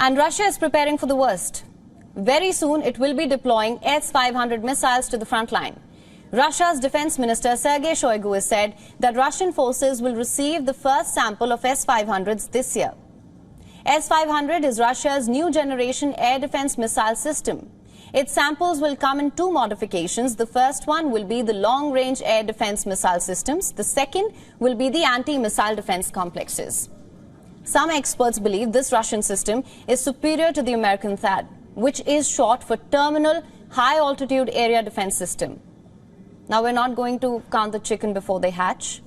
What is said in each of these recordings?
And Russia is preparing for the worst. Very soon, it will be deploying S-500 missiles to the front line. Russia's Defence Minister Sergei Shoigu has said that Russian forces will receive the first sample of S-500s this year. S-500 is Russia's new generation air defence missile system. Its samples will come in two modifications. The first one will be the long-range air defence missile systems. The second will be the anti-missile defence complexes. Some experts believe this Russian system is superior to the American THAAD, which is short for Terminal High Altitude Area Defense System. Now, we're not going to count the chicken before they hatch,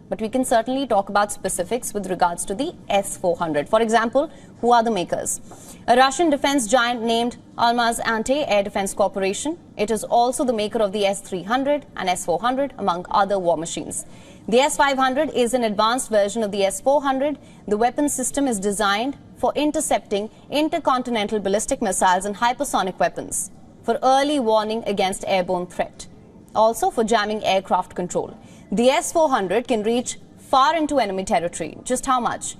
but we can certainly talk about specifics with regards to the S-400. For example, who are the makers? A Russian defense giant named Almaz-Antey Air Defense Corporation. It is also the maker of the S-300 and S-400, among other war machines. The S-500 is an advanced version of the S-400. The weapon system is designed for intercepting intercontinental ballistic missiles and hypersonic weapons, for early warning against airborne threat, also for jamming aircraft control. The S-400 can reach far into enemy territory. Just how much?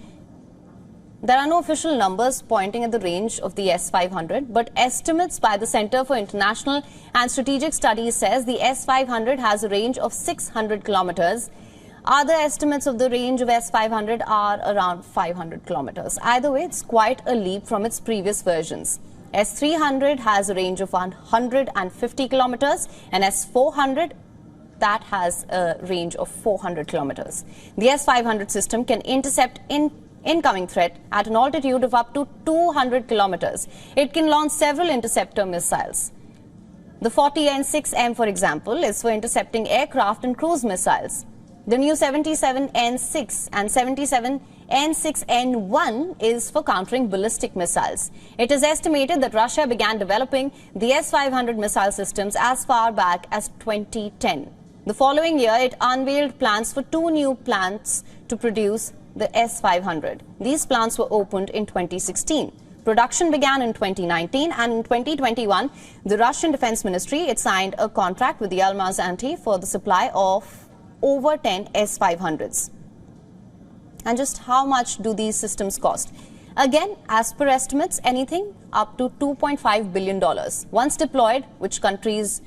There are no official numbers pointing at the range of the S-500, but estimates by the Center for International and Strategic Studies says the S-500 has a range of 600 kilometers. Other estimates of the range of S-500 are around 500 kilometers. Either way, it's quite a leap from its previous versions. S-300 has a range of 150 kilometers, and S-400 that has a range of 400 kilometers. The S-500 system can intercept incoming threat at an altitude of up to 200 kilometers. It can launch several interceptor missiles. The 40N6M, for example, is for intercepting aircraft and cruise missiles. The new 77N6 and 77N6N1 is for countering ballistic missiles. It is estimated that Russia began developing the S-500 missile systems as far back as 2010. The following year, it unveiled plans for two new plants to produce the S-500. These plants were opened in 2016. Production began in 2019, and in 2021, the Russian Defence Ministry, it signed a contract with the Almaz-Antey for the supply of over 10 S-500s. And just how much do these systems cost? Again, as per estimates, anything up to $2.5 billion. Once deployed, which countries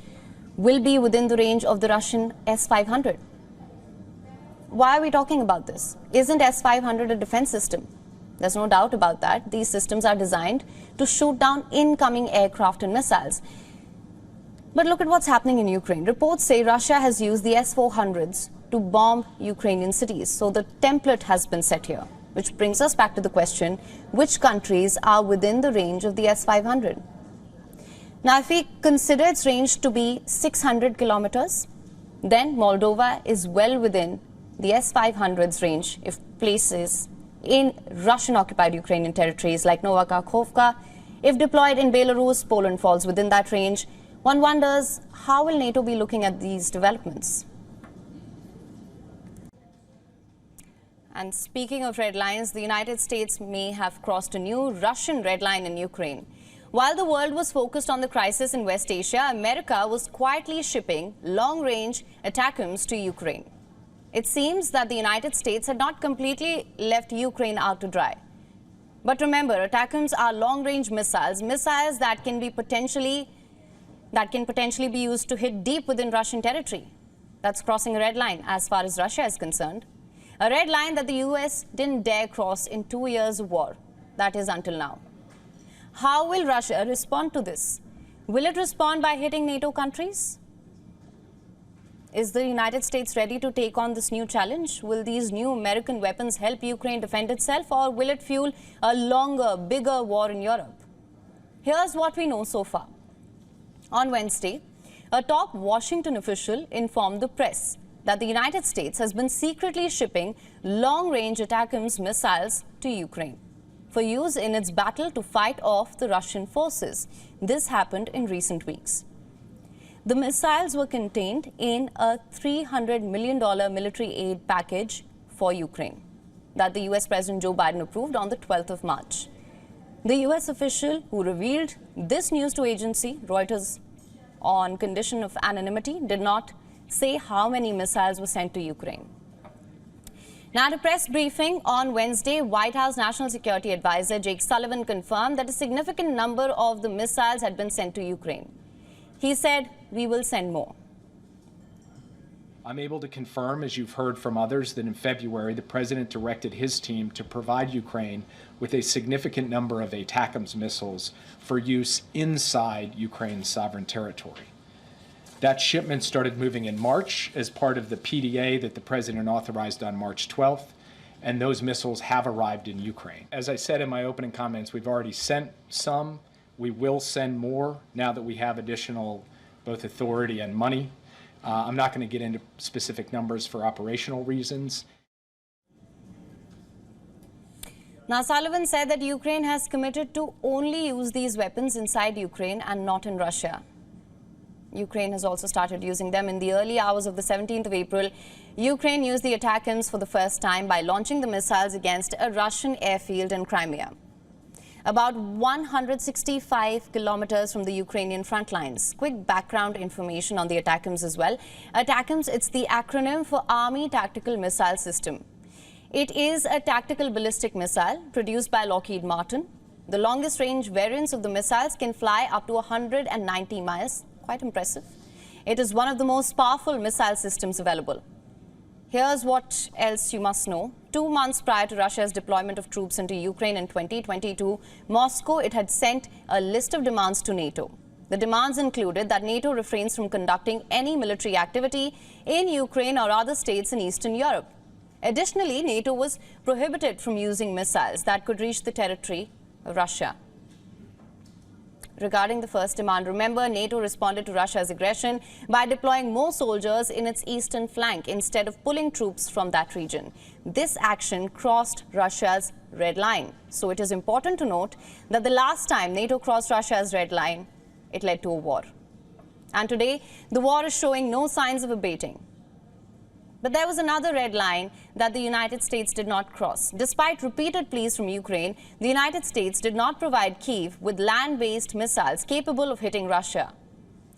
will be within the range of the Russian S-500? Why are we talking about this? Isn't S-500 a defense system? There's no doubt about that. These systems are designed to shoot down incoming aircraft and missiles. But look at what's happening in Ukraine. Reports say Russia has used the S-400s to bomb Ukrainian cities. So the template has been set here, which brings us back to the question, which countries are within the range of the S-500? Now, if we consider its range to be 600 kilometers, then Moldova is well within the S-500's range if places in Russian-occupied Ukrainian territories like Nova Kakhovka. If deployed in Belarus, Poland falls within that range. One wonders, how will NATO be looking at these developments? And speaking of red lines, the United States may have crossed a new Russian red line in Ukraine. While the world was focused on the crisis in West Asia, America was quietly shipping long-range ATACMS to Ukraine. It seems that the United States had not completely left Ukraine out to dry. But remember, ATACMS are long-range missiles, missiles that can potentially be used to hit deep within Russian territory. That's crossing a red line as far as Russia is concerned. A red line that the US didn't dare cross in 2 years of war. That is until now. How will Russia respond to this? Will it respond by hitting NATO countries? Is the United States ready to take on this new challenge? Will these new American weapons help Ukraine defend itself, or will it fuel a longer, bigger war in Europe? Here's what we know so far. On Wednesday, a top Washington official informed the press that the United States has been secretly shipping long-range ATACMS missiles to Ukraine for use in its battle to fight off the Russian forces. This happened in recent weeks. The missiles were contained in a $300 million military aid package for Ukraine that the US President Joe Biden approved on the 12th of March. The US official who revealed this news to agency Reuters on condition of anonymity did not say how many missiles were sent to Ukraine. Now, at a press briefing on Wednesday, White House National Security Advisor Jake Sullivan confirmed that a significant number of the missiles had been sent to Ukraine. He said, "We will send more." I'm able to confirm, as you've heard from others, that in February, the President directed his team to provide Ukraine with a significant number of ATACMS missiles for use inside Ukraine's sovereign territory. That shipment started moving in March as part of the PDA that the President authorized on March 12th, and those missiles have arrived in Ukraine. As I said in my opening comments, we've already sent some. We will send more now that we have additional both authority and money. I'm not going to get into specific numbers for operational reasons. Now, Sullivan said that Ukraine has committed to only use these weapons inside Ukraine and not in Russia. Ukraine has also started using them. In the early hours of the 17th of April, Ukraine used the ATACMS for the first time by launching the missiles against a Russian airfield in Crimea, about 165 kilometers from the Ukrainian front lines. Quick background information on the ATACMS as well. ATACMS, it's the acronym for Army Tactical Missile System. It is a tactical ballistic missile produced by Lockheed Martin. The longest range variants of the missiles can fly up to 190 miles. Quite impressive. It is one of the most powerful missile systems available. Here's what else you must know. 2 months prior to Russia's deployment of troops into Ukraine in 2022, Moscow, it had sent a list of demands to NATO. The demands included that NATO refrains from conducting any military activity in Ukraine or other states in Eastern Europe. Additionally, NATO was prohibited from using missiles that could reach the territory of Russia. Regarding the first demand, remember, NATO responded to Russia's aggression by deploying more soldiers in its eastern flank instead of pulling troops from that region. This action crossed Russia's red line. So it is important to note that the last time NATO crossed Russia's red line, it led to a war. And today, the war is showing no signs of abating. But there was another red line that the United States did not cross. Despite repeated pleas from Ukraine, the United States did not provide Kyiv with land-based missiles capable of hitting Russia.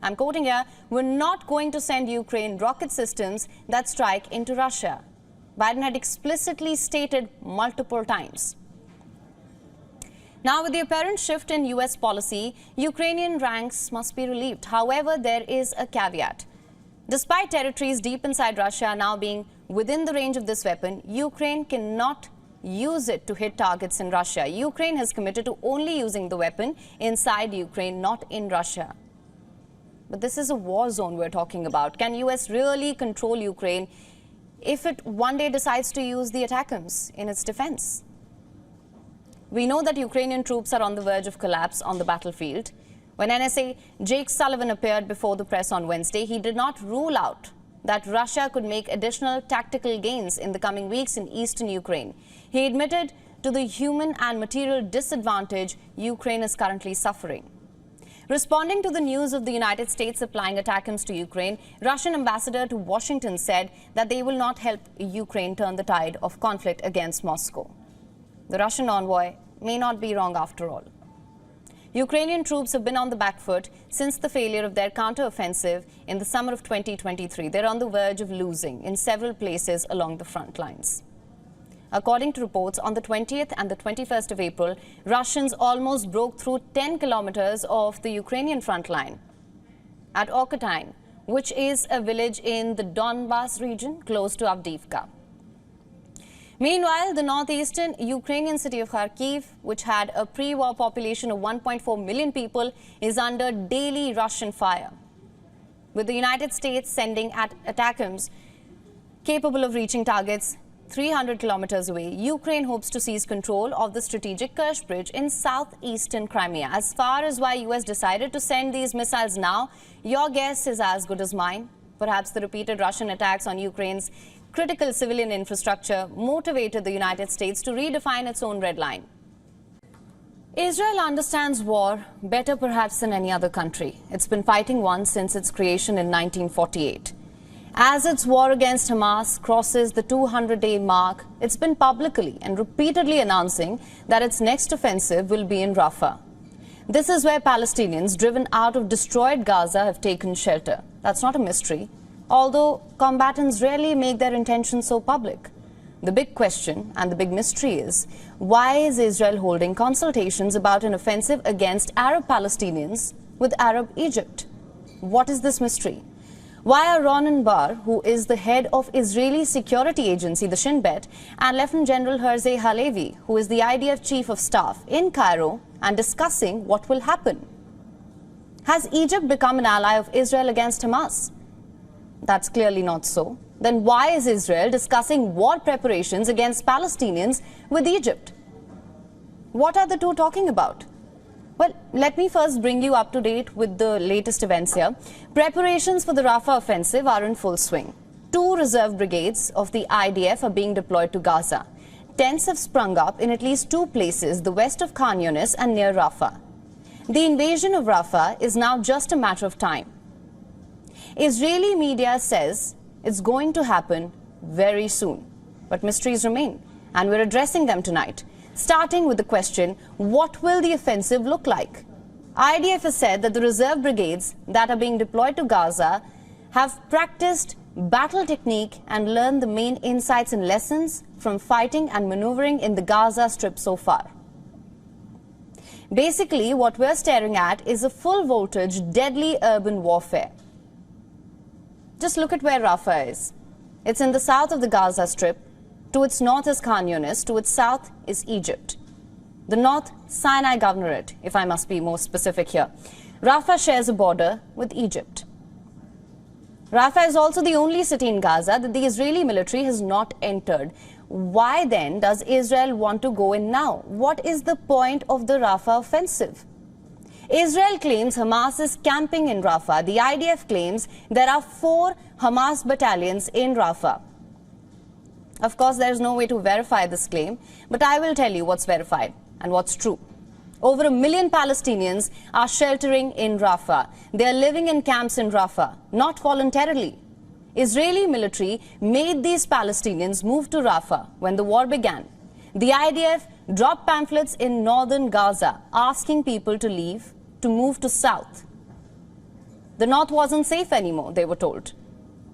I'm quoting here, "We're not going to send Ukraine rocket systems that strike into Russia." Biden had explicitly stated multiple times. Now, with the apparent shift in U.S. policy, Ukrainian ranks must be relieved. However, there is a caveat. Despite territories deep inside Russia now being within the range of this weapon, Ukraine cannot use it to hit targets in Russia. Ukraine has committed to only using the weapon inside Ukraine, not in Russia. But this is a war zone we're talking about. Can US really control Ukraine if it one day decides to use the ATACMS in its defense? We know that Ukrainian troops are on the verge of collapse on the battlefield. When NSA Jake Sullivan appeared before the press on Wednesday, he did not rule out that Russia could make additional tactical gains in the coming weeks in eastern Ukraine. He admitted to the human and material disadvantage Ukraine is currently suffering. Responding to the news of the United States supplying ATACMS to Ukraine, Russian ambassador to Washington said that they will not help Ukraine turn the tide of conflict against Moscow. The Russian envoy may not be wrong after all. Ukrainian troops have been on the back foot since the failure of their counteroffensive in the summer of 2023. They're on the verge of losing in several places along the front lines. According to reports, on the 20th and the 21st of April, Russians almost broke through 10 kilometers of the Ukrainian front line at Okatyn, which is a village in the Donbas region close to Avdiivka. Meanwhile, the northeastern Ukrainian city of Kharkiv, which had a pre-war population of 1.4 million people, is under daily Russian fire. With the United States sending ATACMS capable of reaching targets 300 kilometers away, Ukraine hopes to seize control of the strategic Kerch Bridge in southeastern Crimea. As far as why US decided to send these missiles now, your guess is as good as mine. Perhaps the repeated Russian attacks on Ukraine's critical civilian infrastructure motivated the United States to redefine its own red line. Israel understands war better perhaps than any other country. It's been fighting one since its creation in 1948. As its war against Hamas crosses the 200-day mark, it's been publicly and repeatedly announcing that its next offensive will be in Rafa. This is where Palestinians driven out of destroyed Gaza have taken shelter. That's not a mystery, although combatants rarely make their intentions so public. The big question and the big mystery is, why is Israel holding consultations about an offensive against Arab Palestinians with Arab Egypt? What is this mystery? Why are Ronen Bar, who is the head of Israeli security agency, the Shin Bet, and Lieutenant General Herzi Halevi, who is the IDF chief of staff, in Cairo and discussing what will happen? Has Egypt become an ally of Israel against Hamas? That's clearly not so. Then why is Israel discussing war preparations against Palestinians with Egypt? What are the two talking about? Well, let me first bring you up to date with the latest events here. Preparations for the Rafa offensive are in full swing. 2 reserve brigades of the IDF are being deployed to Gaza. Tents have sprung up in at least 2 places, the west of Khan Yunis and near Rafa. The invasion of Rafa is now just a matter of time. Israeli media says it's going to happen very soon. But mysteries remain, and we're addressing them tonight. Starting with the question, what will the offensive look like? IDF has said that the reserve brigades that are being deployed to Gaza have practiced battle technique and learned the main insights and lessons from fighting and maneuvering in the Gaza Strip so far. Basically, what we're staring at is a full-voltage, deadly urban warfare. Just look at where Rafa is. It's in the south of the Gaza Strip. To its north is Khan Yunis, to its south is Egypt. The North Sinai Governorate, if I must be more specific here. Rafa shares a border with Egypt. Rafa is also the only city in Gaza that the Israeli military has not entered. Why then does Israel want to go in now? What is the point of the Rafa offensive? Israel claims Hamas is camping in Rafa. The IDF claims there are 4 Hamas battalions in Rafa. Of course, there is no way to verify this claim, but I will tell you what's verified and what's true. Over 1 million Palestinians are sheltering in Rafa. They are living in camps in Rafa, not voluntarily. Israeli military made these Palestinians move to Rafa when the war began. The IDF dropped pamphlets in northern Gaza asking people to leave, to move to south. The north wasn't safe anymore, they were told.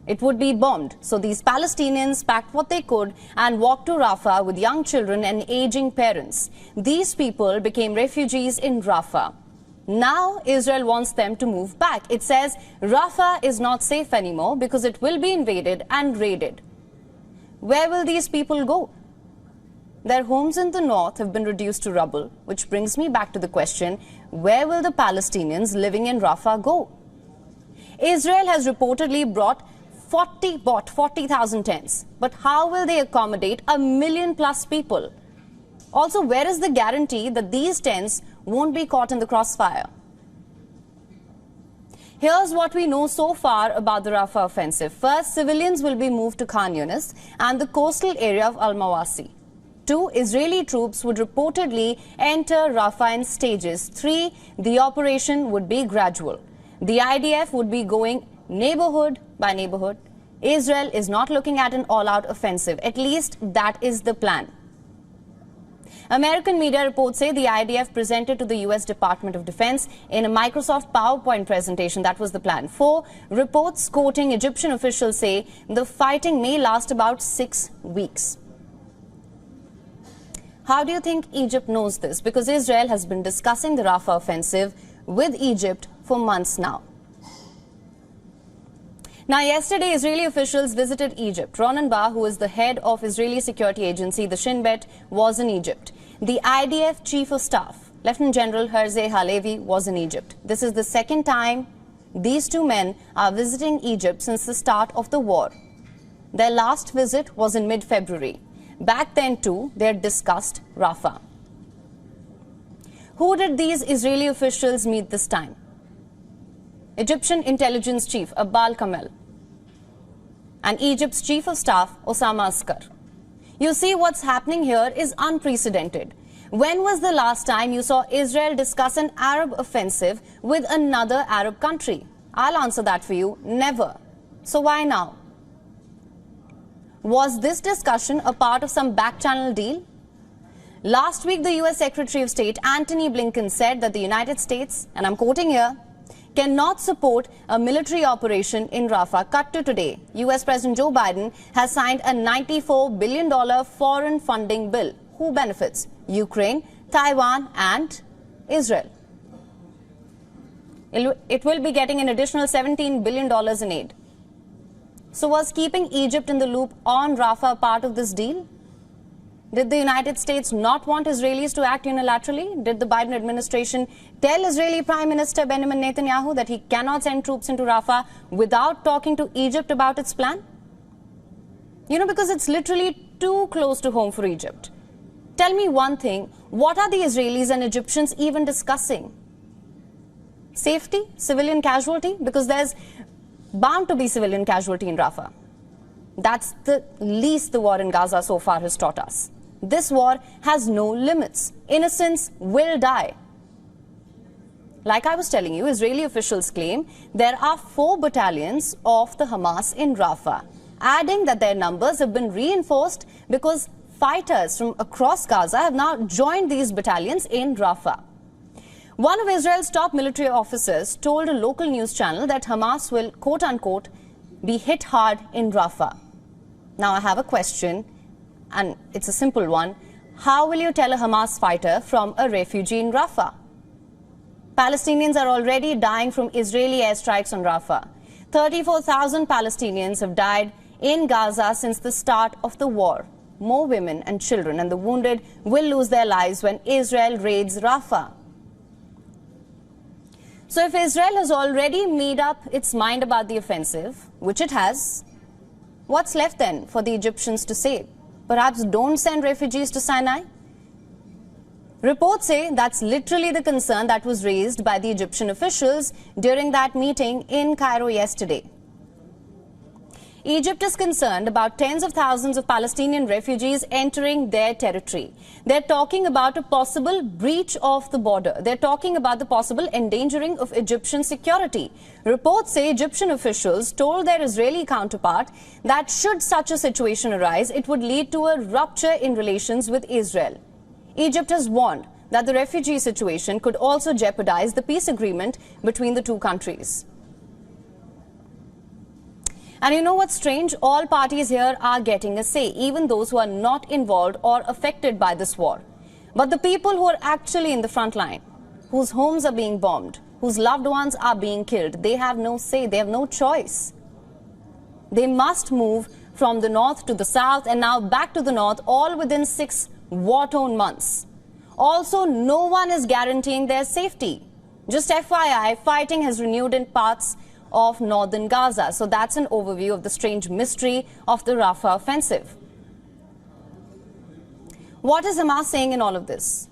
It would be bombed. So these Palestinians packed what they could and walked to Rafa with young children and aging parents. These people became refugees in Rafa. Now Israel wants them to move back. It says Rafa is not safe anymore because it will be invaded and raided. Where will these people go? Their homes in the north have been reduced to rubble, which brings me back to the question, where will the Palestinians living in Rafa go? Israel has reportedly bought 40,000 tents. But how will they accommodate 1 million plus people? Also, where is the guarantee that these tents won't be caught in the crossfire? Here's what we know so far about the Rafa offensive. First, civilians will be moved to Khan Yunis and the coastal area of Al-Mawasi. 2, Israeli troops would reportedly enter Rafa in stages. 3, the operation would be gradual. The IDF would be going neighborhood by neighborhood. Israel is not looking at an all-out offensive. At least that is the plan. American media reports say the IDF presented to the US Department of Defense in a Microsoft PowerPoint presentation. That was the plan. 4, reports quoting Egyptian officials say the fighting may last about 6 weeks. How do you think Egypt knows this? Because Israel has been discussing the Rafa offensive with Egypt for months now. Now, yesterday, Israeli officials visited Egypt. Ronen Bar, who is the head of Israeli security agency, the Shin Bet, was in Egypt. The IDF chief of staff, Lieutenant General Herzi Halevi, was in Egypt. This is the second time these 2 men are visiting Egypt since the start of the war. Their last visit was in mid-February. Back then, too, they had discussed Rafa. Who did these Israeli officials meet this time? Egyptian intelligence chief Abbal Kamel and Egypt's chief of staff Osama Askar. You see, what's happening here is unprecedented. When was the last time you saw Israel discuss an Arab offensive with another Arab country? I'll answer that for you. Never. So why now? Was this discussion a part of some back-channel deal? Last week, the US Secretary of State Antony Blinken said that the United States, and I'm quoting here, cannot support a military operation in Rafa. Cut to today. US President Joe Biden has signed a $94 billion foreign funding bill. Who benefits? Ukraine, Taiwan and Israel. It will be getting an additional $17 billion in aid. So was keeping Egypt in the loop on Rafah part of this deal? Did the United States not want Israelis to act unilaterally? Did the Biden administration tell Israeli Prime Minister Benjamin Netanyahu that he cannot send troops into Rafah without talking to Egypt about its plan? You know, because it's literally too close to home for Egypt. Tell me one thing, what are the Israelis and Egyptians even discussing? Safety? Civilian casualty? Because there's bound to be civilian casualty in Rafah. That's the least the war in Gaza so far has taught us. This war has no limits. Innocents will die. Like I was telling you, Israeli officials claim there are 4 battalions of the Hamas in Rafah, adding that their numbers have been reinforced because fighters from across Gaza have now joined these battalions in Rafah. One of Israel's top military officers told a local news channel that Hamas will, quote-unquote, be hit hard in Rafah. Now I have a question, and it's a simple one. How will you tell a Hamas fighter from a refugee in Rafah? Palestinians are already dying from Israeli airstrikes on Rafah. 34,000 Palestinians have died in Gaza since the start of the war. More women and children and the wounded will lose their lives when Israel raids Rafah. So if Israel has already made up its mind about the offensive, which it has, what's left then for the Egyptians to say? Perhaps don't send refugees to Sinai? Reports say that's literally the concern that was raised by the Egyptian officials during that meeting in Cairo yesterday. Egypt is concerned about tens of thousands of Palestinian refugees entering their territory. They're talking about a possible breach of the border. They're talking about the possible endangering of Egyptian security. Reports say Egyptian officials told their Israeli counterpart that should such a situation arise, it would lead to a rupture in relations with Israel. Egypt has warned that the refugee situation could also jeopardize the peace agreement between the two countries. And you know what's strange? All parties here are getting a say, even those who are not involved or affected by this war. But the people who are actually in the front line, whose homes are being bombed, whose loved ones are being killed, they have no say, they have no choice. They must move from the north to the south and now back to the north, all within 6 war-torn months. Also, no one is guaranteeing their safety. Just FYI, fighting has renewed in parts of northern Gaza. So that's an overview of the strange mystery of the Rafah offensive. What is Hamas saying in all of this?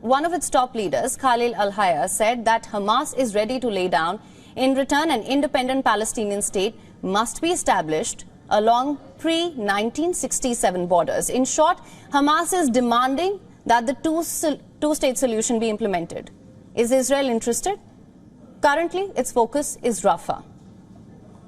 One of its top leaders, Khalil al-Hayya, said that Hamas is ready to lay down. In return, an independent Palestinian state must be established along pre-1967 borders. In short, Hamas is demanding that the two-state solution be implemented. Is Israel interested? Currently, its focus is Rafah.